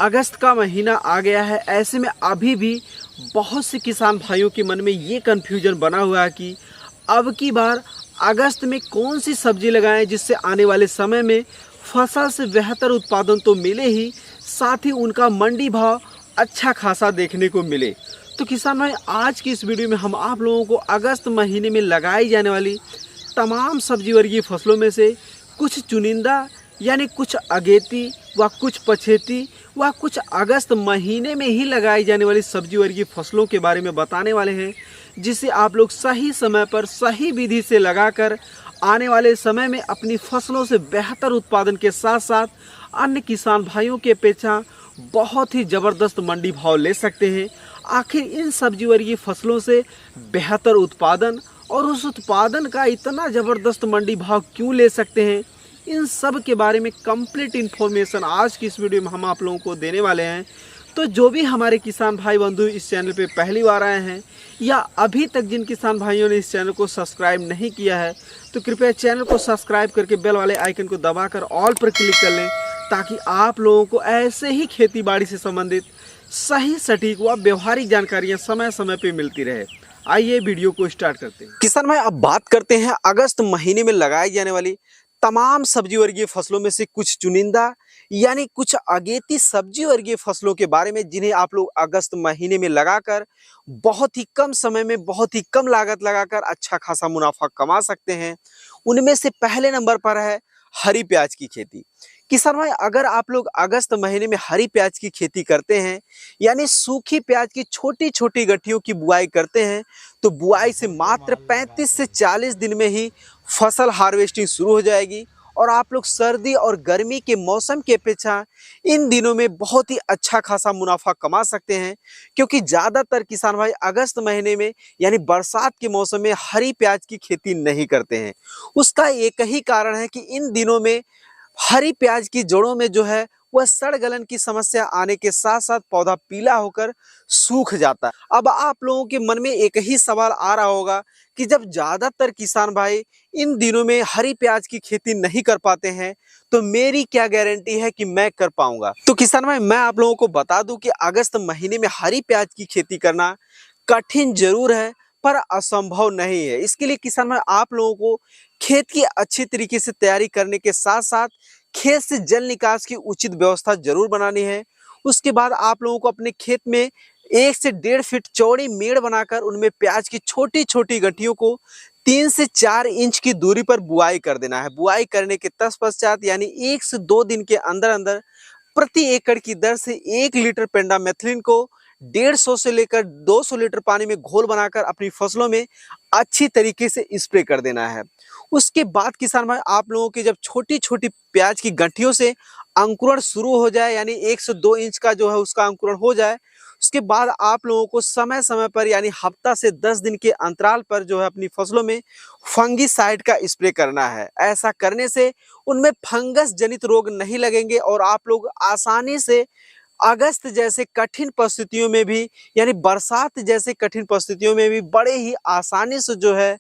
अगस्त का महीना आ गया है। ऐसे में अभी भी बहुत से किसान भाइयों के मन में ये कन्फ्यूजन बना हुआ है कि अब की बार अगस्त में कौन सी सब्जी लगाएं जिससे आने वाले समय में फसल से बेहतर उत्पादन तो मिले ही, साथ ही उनका मंडी भाव अच्छा खासा देखने को मिले। तो किसान भाई, आज की इस वीडियो में हम आप लोगों को अगस्त महीने में लगाई जाने वाली तमाम सब्जी वर्गीय फसलों में से कुछ चुनिंदा यानी कुछ अगेती व कुछ पछेती व कुछ अगस्त महीने में ही लगाई जाने वाली सब्जी वर्गीय फसलों के बारे में बताने वाले हैं, जिसे आप लोग सही समय पर सही विधि से लगाकर आने वाले समय में अपनी फसलों से बेहतर उत्पादन के साथ साथ अन्य किसान भाइयों की अपेक्षा बहुत ही ज़बरदस्त मंडी भाव ले सकते हैं। आखिर इन सब्जी वर्गीय फसलों से बेहतर उत्पादन और उस उत्पादन का इतना ज़बरदस्त मंडी भाव क्यों ले सकते हैं, इन सब के बारे में कंप्लीट इन्फॉर्मेशन आज की इस वीडियो में हम आप लोगों को देने वाले हैं। तो जो भी हमारे किसान भाई बंधु इस चैनल पे पहली बार आए हैं या अभी तक जिन किसान भाइयों ने इस चैनल को सब्सक्राइब नहीं किया है, तो कृपया चैनल को सब्सक्राइब करके बेल वाले आइकन को दबाकर ऑल पर क्लिक कर लें, ताकि आप लोगों को ऐसे ही खेती बाड़ी से संबंधित सही सटीक व व्यवहारिक जानकारियाँ समय समय पर मिलती रहे। आइए वीडियो को स्टार्ट करते हैं। किसान भाई, अब बात करते हैं अगस्त महीने में लगाई जाने वाली तमाम सब्जी वर्गीय फसलों में से कुछ चुनिंदा यानी कुछ अगेती सब्जी वर्गीय फसलों के बारे में, जिन्हें आप लोग अगस्त महीने में लगाकर बहुत ही कम समय में बहुत ही कम लागत लगाकर अच्छा खासा मुनाफा कमा सकते हैं। उनमें से पहले नंबर पर है हरी प्याज की खेती। किसान भाई, अगर आप लोग अगस्त महीने में हरी प्याज की खेती करते हैं यानी सूखी प्याज की छोटी छोटी गठियों की बुआई करते हैं, तो बुआई से मात्र 35 से 40 दिन में ही फसल हार्वेस्टिंग शुरू हो जाएगी और आप लोग सर्दी और गर्मी के मौसम की अपेक्षा इन दिनों में बहुत ही अच्छा खासा मुनाफा कमा सकते हैं। क्योंकि ज़्यादातर किसान भाई अगस्त महीने में यानी बरसात के मौसम में हरी प्याज की खेती नहीं करते हैं। उसका एक ही कारण है कि इन दिनों में हरी प्याज की जड़ों में जो है वह सड़ गलन की समस्या आने के साथ साथ पौधा पीला होकर सूख जाता है। अब आप लोगों के मन में एक ही सवाल आ रहा होगा कि जब ज़्यादातर किसान भाई इन दिनों में हरी प्याज की खेती नहीं कर पाते हैं, तो मेरी क्या गारंटी है कि मैं कर पाऊंगा। तो किसान भाई, मैं आप लोगों को बता दूं कि अगस्त महीने में हरी प्याज की खेती करना कठिन जरूर है पर असंभव नहीं है। इसके लिए किसान भाई आप लोगों को खेत की अच्छी तरीके से तैयारी करने के साथ साथ खेत से जल निकास की उचित व्यवस्था जरूर बनानी है। उसके बाद आप लोगों को अपने खेत में 1 से 1.5 फीट चौड़ी मेड़ बनाकर उनमें प्याज की छोटी छोटी गठियों को 3 से 4 इंच की दूरी पर बुआई कर देना है। बुआई करने के तत्पश्चात यानी 1 से 2 दिन के अंदर अंदर प्रति एकड़ की दर से 1 लीटर पेंडामेथिलिन को 150 से लेकर 200 लीटर पानी में घोल बनाकर अपनी फसलों में अच्छी तरीके से स्प्रे कर देना है। उसके बाद किसान भाई आप लोगों के जब छोटी छोटी प्याज की गठियों से अंकुरण शुरू हो जाए यानी 1 से 2 इंच का जो है उसका अंकुरण हो जाए, उसके बाद आप लोगों को समय समय पर यानी हफ्ता से 10 दिन के अंतराल पर जो है अपनी फसलों में फंगीसाइड का स्प्रे करना है। ऐसा करने से उनमें फंगस जनित रोग नहीं लगेंगे और आप लोग आसानी से अगस्त जैसे कठिन परिस्थितियों में भी यानी बरसात जैसे कठिन परिस्थितियों में भी बड़े ही आसानी से जो है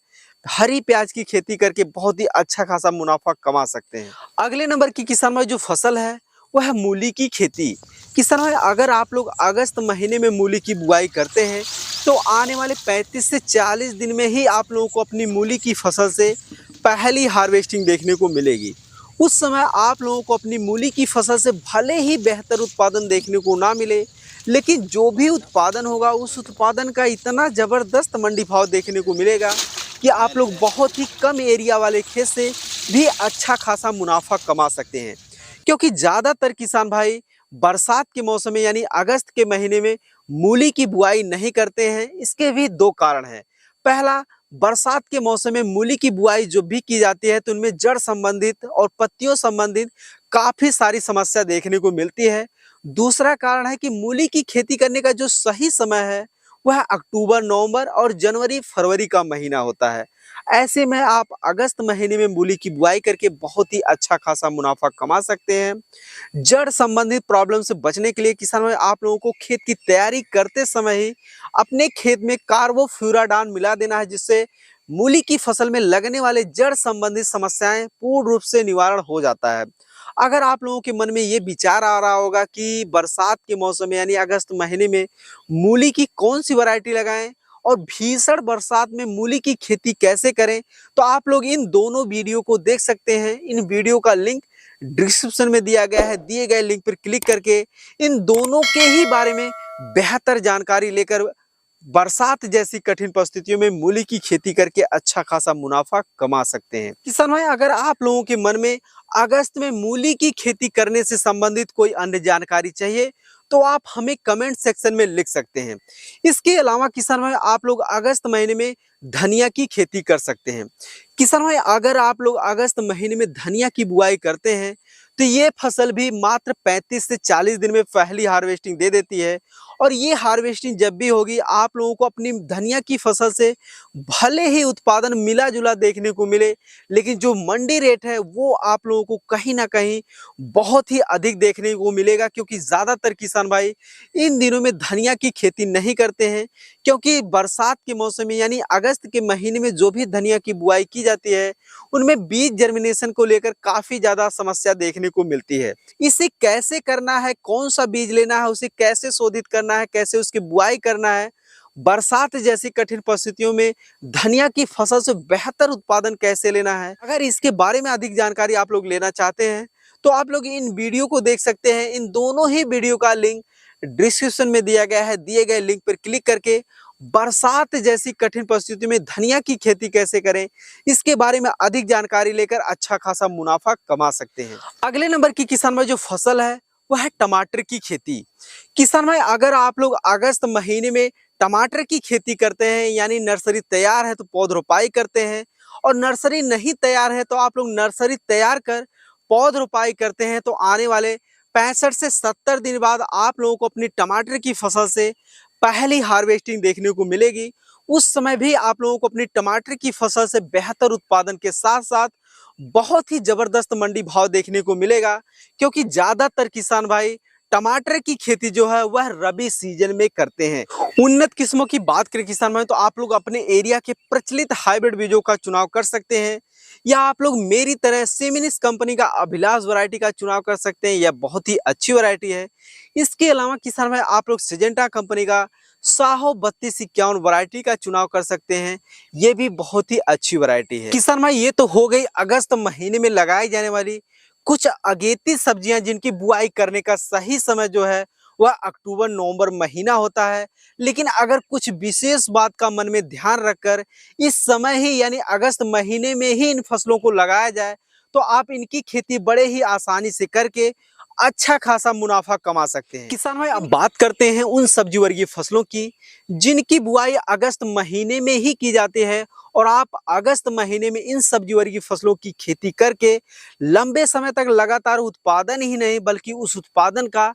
हरी प्याज की खेती करके बहुत ही अच्छा खासा मुनाफा कमा सकते हैं। अगले नंबर की किसान भाई जो फसल है वह है मूली की खेती। किसान भाई, अगर आप लोग अगस्त महीने में मूली की बुआई करते हैं, तो आने वाले 35 से 40 दिन में ही आप लोगों को अपनी मूली की फसल से पहली हार्वेस्टिंग देखने को मिलेगी। उस समय आप लोगों को अपनी मूली की फसल से भले ही बेहतर उत्पादन देखने को ना मिले, लेकिन जो भी उत्पादन होगा उस उत्पादन का इतना ज़बरदस्त मंडी भाव देखने को मिलेगा कि आप लोग बहुत ही कम एरिया वाले खेत से भी अच्छा खासा मुनाफा कमा सकते हैं। क्योंकि ज़्यादातर किसान भाई बरसात के मौसम में यानी अगस्त के महीने में मूली की बुआई नहीं करते हैं। इसके भी 2 कारण हैं। पहला, बरसात के मौसम में मूली की बुआई जो भी की जाती है तो उनमें जड़ संबंधित और पत्तियों संबंधित काफ़ी सारी समस्या देखने को मिलती है। दूसरा कारण है कि मूली की खेती करने का जो सही समय है वह अक्टूबर, नवंबर और जनवरी, फरवरी का महीना होता है। ऐसे में आप अगस्त महीने में मूली की बुआई करके बहुत ही अच्छा खासा मुनाफा कमा सकते हैं। जड़ संबंधित प्रॉब्लम से बचने के लिए किसान भाई आप लोगों को खेत की तैयारी करते समय ही अपने खेत में कार्बोफ्यूराडान मिला देना है, जिससे मूली की फसल में लगने वाले जड़ संबंधित समस्याएं पूर्ण रूप से निवारण हो जाता है। अगर आप लोगों के मन में ये विचार आ रहा होगा कि बरसात के मौसम में यानी अगस्त महीने में मूली की कौन सी वैरायटी लगाएं और भीषण बरसात में मूली की खेती कैसे करें, तो आप लोग इन दोनों वीडियो को देख सकते हैं। इन वीडियो का लिंक डिस्क्रिप्शन में दिया गया है। दिए गए लिंक पर क्लिक करके इन दोनों के ही बारे में बेहतर जानकारी लेकर बरसात जैसी कठिन परिस्थितियों में मूली की खेती करके अच्छा खासा मुनाफा कमा सकते हैं। किसान भाई, अगर आप लोगों के मन में अगस्त में मूली की खेती करने से संबंधित कोई अन्य जानकारी चाहिए तो आप हमें कमेंट सेक्शन में लिख सकते हैं। इसके अलावा किसान भाई, आप लोग अगस्त महीने में धनिया की खेती कर सकते हैं। किसान भाई, अगर आप लोग अगस्त महीने में धनिया की बुआई करते हैं तो ये फसल भी मात्र 35 से 40 दिन में पहली हार्वेस्टिंग दे देती है। और ये हार्वेस्टिंग जब भी होगी, आप लोगों को अपनी धनिया की फसल से भले ही उत्पादन मिला जुला देखने को मिले, लेकिन जो मंडी रेट है वो आप लोगों को कहीं ना कहीं बहुत ही अधिक देखने को मिलेगा, क्योंकि ज़्यादातर किसान भाई इन दिनों में धनिया की खेती नहीं करते हैं। क्योंकि बरसात के मौसम में यानी अगस्त के महीने में जो भी धनिया की बुआई की जाती है उनमें बीज जर्मिनेशन को लेकर काफ़ी ज़्यादा समस्या देखने को मिलती है। इसे कैसे करना है, कौन सा बीज लेना है, उसे कैसे शोधित करना है, कैसे उसकी बुआई करना है, बरसात जैसी कठिन परिस्थितियों में धनिया की फसल से बेहतर उत्पादन कैसे लेना है, अगर इसके बारे में अधिक जानकारी आप लोग लेना चाहते हैं तो आप लोग इन वीडियो को देख सकते हैं। इन दोनों ही वीडियो का लिंक डिस्क्रिप्शन में दिया गया है। दिए गए लिंक पर क्लिक करके बरसात जैसी कठिन परिस्थिति में धनिया की खेती कैसे करें, इसके बारे में अधिक जानकारी लेकर अच्छा खासा मुनाफा कमा सकते हैं। अगले नंबर की किसान भाई जो फसल है वह है टमाटर की खेती। किसान भाई, अगर आप लोग अगस्त महीने में टमाटर की खेती करते हैं यानी नर्सरी तैयार है तो पौध रोपाई करते हैं, और नर्सरी नहीं तैयार है तो आप लोग नर्सरी तैयार कर पौध रोपाई करते हैं, तो आने वाले 65 से 70 दिन बाद आप लोगों को अपनी टमाटर की फसल से पहली हार्वेस्टिंग देखने को मिलेगी। उस समय भी आप लोगों को अपनी टमाटर की फसल से बेहतर उत्पादन के साथ साथ बहुत ही जबरदस्त मंडी भाव देखने को मिलेगा, क्योंकि ज्यादातर किसान भाई टमाटर की खेती जो है वह रबी सीजन में करते हैं। उन्नत किस्मों की बात करें किसान भाई, तो आप लोग अपने एरिया के प्रचलित हाइब्रिड बीजों का चुनाव कर सकते हैं, या आप लोग मेरी तरह सेमिनिस कंपनी का अभिलाष वैरायटी का चुनाव कर सकते हैं। यह बहुत ही अच्छी वैरायटी है। इसके अलावा किसान भाई, आप लोग सिजेंटा कंपनी का साहो 3251 वैरायटी का चुनाव कर सकते हैं। ये भी बहुत ही अच्छी वैरायटी है। किसान भाई, ये तो हो गई अगस्त महीने में लगाई जाने वाली कुछ अगेती सब्जियां जिनकी बुआई करने का सही समय जो है वह अक्टूबर नवंबर महीना होता है। लेकिन अगर कुछ विशेष बात का मन में ध्यान रखकर इस समय ही यानी अगस्त महीने में ही इन फसलों को लगाया जाए तो आप इनकी खेती बड़े ही आसानी से करके अच्छा खासा मुनाफा कमा सकते हैं। किसान भाई, अब बात करते हैं उन सब्जी वर्गीय फसलों की जिनकी बुआई अगस्त महीने में ही की जाती है, और आप अगस्त महीने में इन सब्जी वर्गीय फसलों की खेती करके लंबे समय तक लगातार उत्पादन ही नहीं बल्कि उस उत्पादन का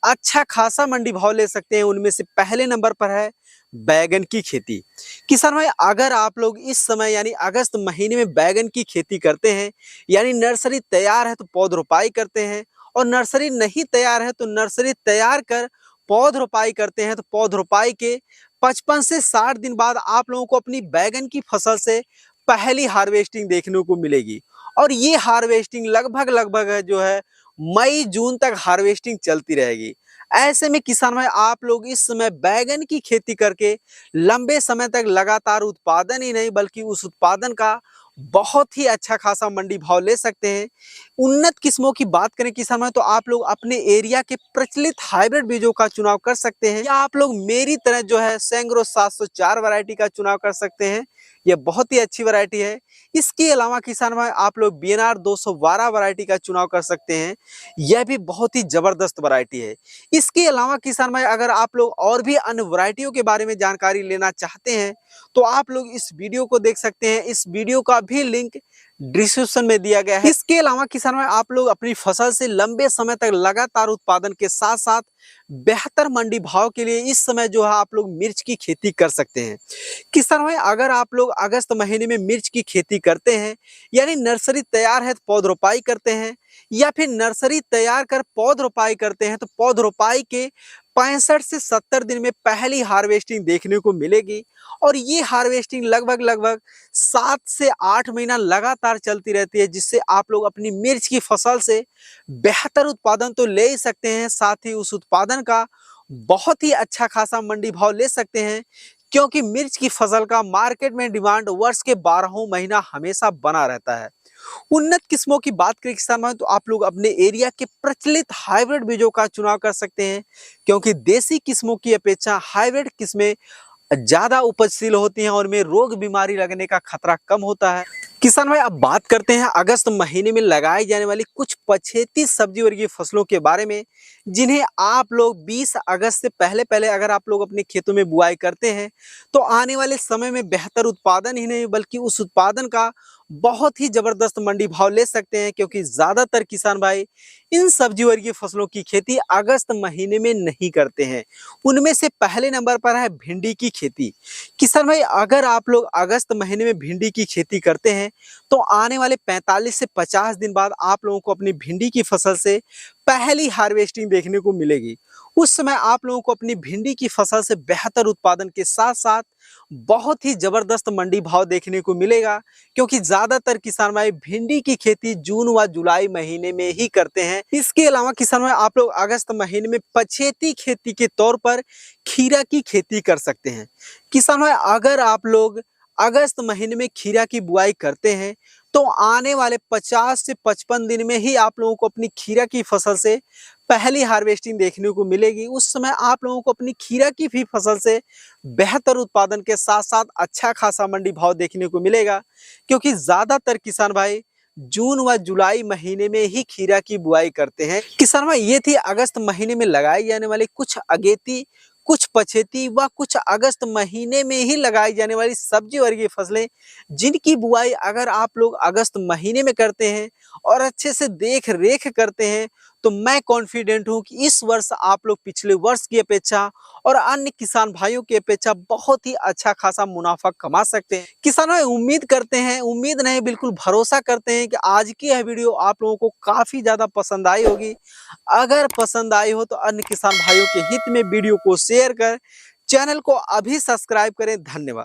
अच्छा खासा मंडी भाव ले सकते हैं। उनमें से पहले नंबर पर है बैगन की खेती। किसान भाई, अगर आप लोग इस समय यानी अगस्त महीने में बैगन की खेती करते हैं यानी नर्सरी तैयार है तो पौध रोपाई करते हैं, और नर्सरी नहीं तैयार है तो नर्सरी तैयार कर पौध रोपाई करते हैं, तो पौध रोपाई के 55 से 60 दिन बाद आप लोगों को अपनी बैगन की फसल से पहली हार्वेस्टिंग देखने को मिलेगी। और ये हार्वेस्टिंग लगभग लगभग जो है मई जून तक हार्वेस्टिंग चलती रहेगी। ऐसे में किसान भाई, आप लोग इस समय बैगन की खेती करके लंबे समय तक लगातार उत्पादन ही नहीं बल्कि उस उत्पादन का बहुत ही अच्छा खासा मंडी भाव ले सकते हैं। उन्नत किस्मों की बात करें किसान भाई, तो आप लोग अपने एरिया के प्रचलित हाइब्रिड बीजों का चुनाव कर सकते हैं, या आप लोग मेरी तरह जो है सेंग्रो 704 वैरायटी का चुनाव कर सकते हैं। यह बहुत ही अच्छी वैरायटी है। इसके अलावा किसान भाई, आप लोग बीएनआर 212 वैरायटी का चुनाव कर सकते हैं। यह भी बहुत ही जबरदस्त वैरायटी है। इसके अलावा किसान भाई, अगर आप लोग और भी अन्य वैरायटियों के बारे में जानकारी लेना चाहते हैं तो आप लोग इस वीडियो को देख सकते हैं। इस वीडियो का भी लिंक डिस्क्रिप्शन में दिया गया है। इसके अलावा किसान भाई, आप लोग अपनी फसल से लंबे समय तक लगातार उत्पादन के साथ साथ बेहतर मंडी भाव के लिए इस समय जो है आप लोग मिर्च की खेती कर सकते हैं। किसान भाई, अगर आप लोग अगस्त महीने में मिर्च की खेती करते हैं यानी नर्सरी तैयार है तो पौध रोपाई करते हैं, या फिर नर्सरी तैयार कर पौध रोपाई करते हैं, तो पौध रोपाई के 65 से 70 दिन में पहली हार्वेस्टिंग देखने को मिलेगी और ये हार्वेस्टिंग लगभग 7 से 8 महीना लगातार चलती रहती है, जिससे आप लोग अपनी मिर्च की फसल से बेहतर उत्पादन तो ले ही सकते हैं, साथ ही उस उत्पादन का बहुत ही अच्छा खासा मंडी भाव ले सकते हैं, क्योंकि मिर्च की फसल का मार्केट में डिमांड वर्ष के 12 महीना हमेशा बना रहता है। उन्नत किस्मों की बात करें किसान भाई, तो आप लोग अपने एरिया के प्रचलित हाइब्रिड बीजों का चुनाव कर सकते हैं, क्योंकि देसी किस्मों की अपेक्षा हाइब्रिड किस्में ज्यादा उपजशील होती हैं और में रोग बीमारी लगने का खतरा कम होता है। किसान भाई, अब बात करते हैं अगस्त महीने में लगाई जाने वाली कुछ पछेती सब्जी वर्गीय फसलों के बारे में, जिन्हें आप लोग 20 अगस्त से पहले पहले अगर आप लोग अपने खेतों में बुआई करते हैं तो आने वाले समय में बेहतर उत्पादन ही नहीं बल्कि उस उत्पादन का बहुत ही जबरदस्त मंडी भाव ले सकते हैं, क्योंकि ज्यादातर किसान भाई इन सब्जी वर्गीय फसलों की खेती अगस्त महीने में नहीं करते हैं। उनमें से पहले नंबर पर है भिंडी की खेती। किसान भाई, अगर आप लोग अगस्त महीने में भिंडी की खेती करते हैं तो आने वाले 45 से 50 दिन बाद आप लोगों को अपनी भिंडी की फसल से पहली हार्वेस्टिंग देखने को मिलेगी। उस समय आप लोगों को अपनी भिंडी की फसल से बेहतर उत्पादन के साथ साथ बहुत ही जबरदस्त मंडी भाव देखने को मिलेगा, क्योंकि ज्यादातर किसान भाई भिंडी की खेती जून व जुलाई महीने में ही करते हैं। इसके अलावा किसान भाई आप लोग अगस्त महीने में पछेती खेती के तौर पर खीरा की खेती कर सकते हैं। किसान भाई, अगर आप लोग अगस्त महीने में खीरा की बुआई करते हैं तो आने वाले 50 से 55 दिन में ही आप लोगों को अपनी खीरा की फसल से पहली हार्वेस्टिंग देखने को मिलेगी। उस समय आप लोगों को अपनी खीरा की भी फसल से बेहतर उत्पादन के साथ साथ अच्छा खासा मंडी भाव देखने को मिलेगा, क्योंकि ज्यादातर किसान भाई जून व जुलाई महीने में ही खीरा की बुआई करते हैं। किसान भाई, ये थी अगस्त महीने में लगाई जाने वाली कुछ अगेती, कुछ पछेती व कुछ अगस्त महीने में ही लगाई जाने वाली सब्जी वर्गीय फसलें, जिनकी बुआई अगर आप लोग अगस्त महीने में करते हैं और अच्छे से देख रेख करते हैं तो मैं कॉन्फिडेंट हूं कि इस वर्ष आप लोग पिछले वर्ष की अपेक्षा और अन्य किसान भाइयों की अपेक्षा बहुत ही अच्छा खासा मुनाफा कमा सकते हैं। किसान भाई, उम्मीद करते हैं, उम्मीद नहीं बिल्कुल भरोसा करते हैं कि आज की यह वीडियो आप लोगों को काफी ज्यादा पसंद आई होगी। अगर पसंद आई हो तो अन्य किसान भाइयों के हित में वीडियो को शेयर कर चैनल को अभी सब्सक्राइब करें। धन्यवाद।